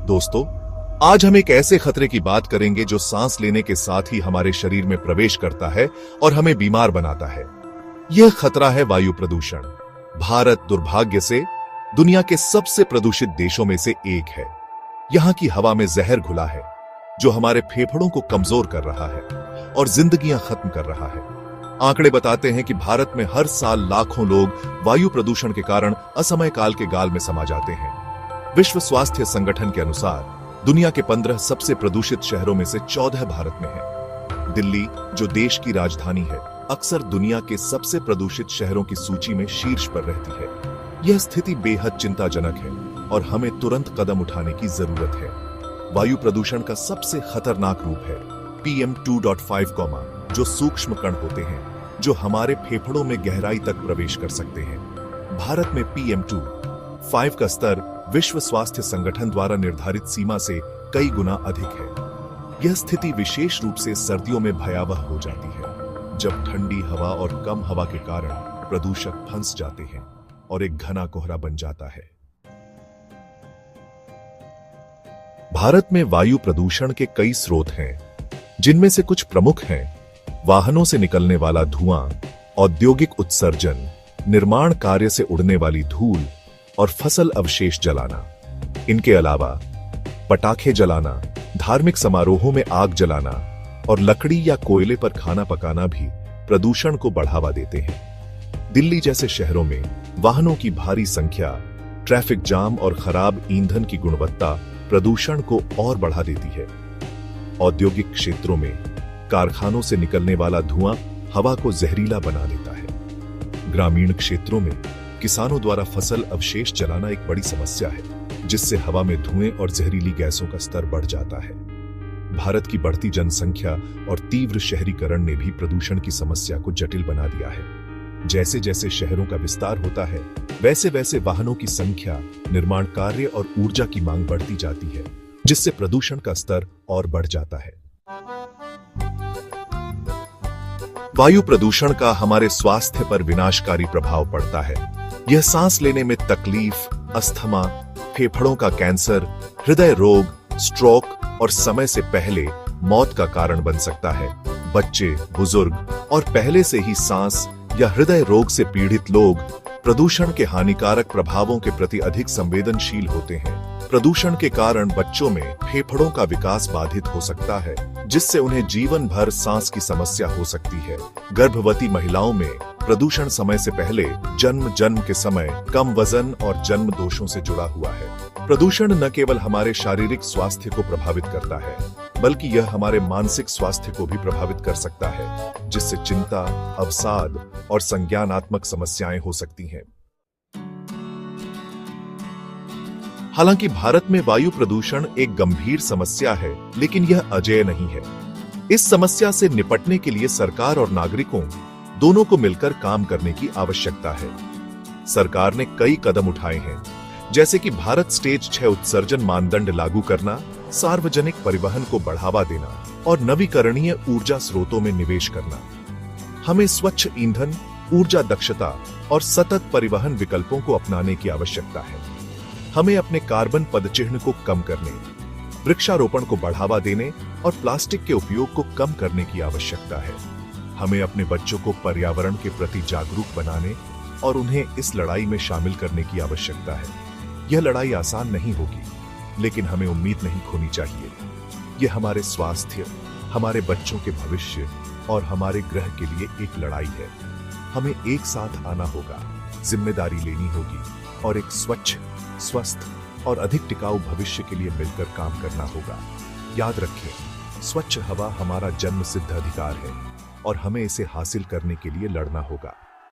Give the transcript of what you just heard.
दोस्तों, आज हम एक ऐसे खतरे की बात करेंगे जो सांस लेने के साथ ही हमारे शरीर में प्रवेश करता है और हमें बीमार बनाता है। यह खतरा है वायु प्रदूषण। भारत दुर्भाग्य से दुनिया के सबसे प्रदूषित देशों में से एक है। यहाँ की हवा में जहर घुला है जो हमारे फेफड़ों को कमजोर कर रहा है और जिंदगियां खत्म कर रहा है। आंकड़े बताते हैं कि भारत में हर साल लाखों लोग वायु प्रदूषण के कारण असमय काल के गाल में समा जाते हैं। विश्व स्वास्थ्य संगठन के अनुसार दुनिया के 15 सबसे प्रदूषित शहरों में से 14 भारत में है। दिल्ली, जो देश की राजधानी है, अक्सर दुनिया के सबसे प्रदूषित शहरों की सूची में शीर्ष पर रहती है। यह स्थिति बेहद चिंताजनक है और हमें तुरंत कदम उठाने की जरूरत है। वायु प्रदूषण का सबसे खतरनाक रूप है PM 2.5, जो सूक्ष्म कण होते हैं जो हमारे फेफड़ों में गहराई तक प्रवेश कर सकते हैं। भारत में PM 2.5 का स्तर विश्व स्वास्थ्य संगठन द्वारा निर्धारित सीमा से कई गुना अधिक है। यह स्थिति विशेष रूप से सर्दियों में भयावह हो जाती है, जब ठंडी हवा और कम हवा के कारण प्रदूषक फंस जाते हैं और एक घना कोहरा बन जाता है। भारत में वायु प्रदूषण के कई स्रोत हैं, जिनमें से कुछ प्रमुख हैं वाहनों से निकलने वाला धुआं, औद्योगिक उत्सर्जन, निर्माण कार्य से उड़ने वाली धूल और फसल अवशेष जलाना। इनके अलावा पटाखे जलाना, धार्मिक समारोहों में आग जलाना और लकड़ी या कोयले पर खाना पकाना भी प्रदूषण को बढ़ावा देते हैं। दिल्ली जैसे शहरों में वाहनों की भारी संख्या, ट्रैफिक जाम और खराब ईंधन की गुणवत्ता प्रदूषण को और बढ़ा देती है। औद्योगिक क्षेत्रों में कारखानों से निकलने वाला धुआं हवा को जहरीला बना देता है। ग्रामीण क्षेत्रों में किसानों द्वारा फसल अवशेष जलाना एक बड़ी समस्या है, जिससे हवा में धुएं और जहरीली गैसों का स्तर बढ़ जाता है। भारत की बढ़ती जनसंख्या और तीव्र शहरीकरण ने भी प्रदूषण की समस्या को जटिल बना दिया है। जैसे जैसे शहरों का विस्तार होता है, वैसे वैसे वाहनों की संख्या, निर्माण कार्य और ऊर्जा की मांग बढ़ती जाती है, जिससे प्रदूषण का स्तर और बढ़ जाता है। वायु प्रदूषण का हमारे स्वास्थ्य पर विनाशकारी प्रभाव पड़ता है। यह सांस लेने में तकलीफ, अस्थमा, फेफड़ों का कैंसर, हृदय रोग, स्ट्रोक और समय से पहले मौत का कारण बन सकता है। बच्चे, बुजुर्ग और पहले से ही सांस या हृदय रोग से पीड़ित लोग प्रदूषण के हानिकारक प्रभावों के प्रति अधिक संवेदनशील होते हैं। प्रदूषण के कारण बच्चों में फेफड़ों का विकास बाधित हो सकता है, जिससे उन्हें जीवन भर सांस की समस्या हो सकती है। गर्भवती महिलाओं में प्रदूषण समय से पहले जन्म के समय कम वजन और जन्म दोषों से जुड़ा हुआ है। प्रदूषण न केवल हमारे शारीरिक स्वास्थ्य को प्रभावित करता है, बल्कि यह हमारे मानसिक स्वास्थ्य को भी प्रभावित कर सकता है, जिससे चिंता, अवसाद और संज्ञानात्मक समस्याएं हो सकती हैं। हालांकि भारत में वायु प्रदूषण एक गंभीर समस्या है, लेकिन यह अजेय नहीं है। इस समस्या से निपटने के लिए सरकार और नागरिकों दोनों को मिलकर काम करने की आवश्यकता है। सरकार ने कई कदम उठाए हैं, जैसे कि भारत स्टेज 6 उत्सर्जन मानदंड लागू करना, सार्वजनिक परिवहन को बढ़ावा देना और नवीकरणीय ऊर्जा स्रोतों में निवेश करना। हमें स्वच्छ ईंधन, ऊर्जा दक्षता और सतत परिवहन विकल्पों को अपनाने की आवश्यकता है। हमें अपने कार्बन पदचिह्न को कम करने, वृक्षारोपण को बढ़ावा देने और प्लास्टिक के उपयोग को कम करने की आवश्यकता है। हमें अपने बच्चों को पर्यावरण के प्रति जागरूक बनाने और उन्हें इस लड़ाई में शामिल करने की आवश्यकता है। यह लड़ाई आसान नहीं होगी, लेकिन हमें उम्मीद नहीं खोनी चाहिए। यह हमारे स्वास्थ्य, हमारे बच्चों के भविष्य और हमारे ग्रह के लिए एक लड़ाई है। हमें एक साथ आना होगा, जिम्मेदारी लेनी होगी और एक स्वच्छ, स्वस्थ और अधिक टिकाऊ भविष्य के लिए मिलकर काम करना होगा। याद रखें, स्वच्छ हवा हमारा जन्मसिद्ध अधिकार है और हमें इसे हासिल करने के लिए लड़ना होगा।